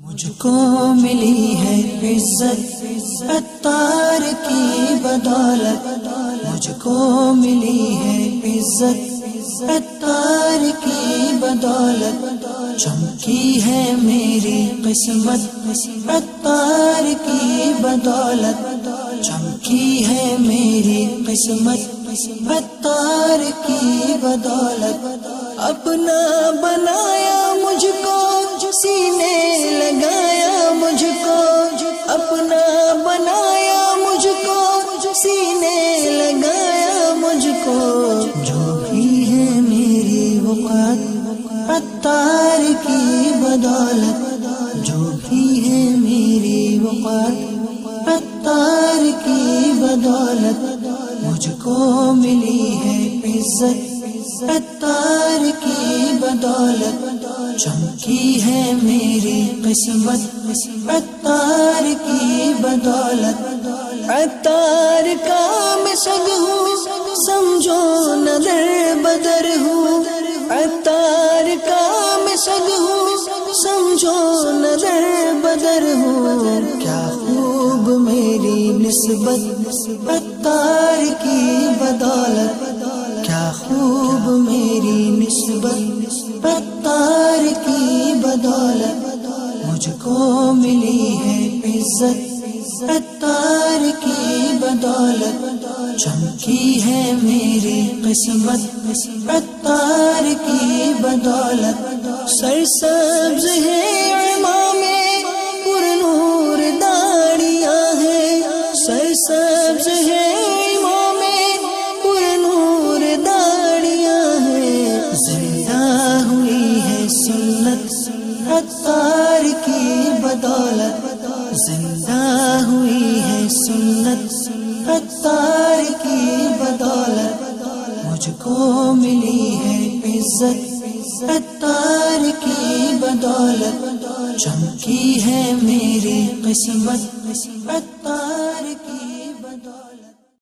مجھ کو ملی ہے عزت عطار کی بدولت، مجھ کو ملی ہے عزت عطار کی بدولت، چمکی ہے میری قسمت عطار کی بدولت، چمکی ہے میری قسمت عطار کی بدولت، اپنا بنایا مجھ کو سینے لگایا مجھ کو، اپنا بنایا مجھ کو سینے لگایا مجھ کو، جو بھی ہے میری وقت عطار کی بدولت، جو بھی ہے میری وقت عطار کی بدولت، مجھ کو ملی ہے عزت عطار کی بدولت، چمکی ہے میری قسمت عطار کی بدولت، عطار کا میں سگ ہوں سمجھو نہ در بدر ہوں، عطار کا میں سگ ہوں سمجھو نہ در بدر ہوں، کیا خوب میری نسبت عطار کی بدولت، کیا خوب میری نسبت عطار کی بدولت، مجھ کو ملی ہے عزت عطار کی بدولت، چمکی ہے میری قسمت عطار کی بدولت، سرسبز ہے امام پر نور داڑیاں ہیں، سرسبز ہے امام پر نور داڑیاں ہیں، زندہ ہوئی ہے سنت عطار کی بدولت، زندہ ہوئی ہے سنت عطار کی بدولت، مجھ کو ملی ہے عزت عطار کی بدولت، چمکی ہے میری قسمت عطار کی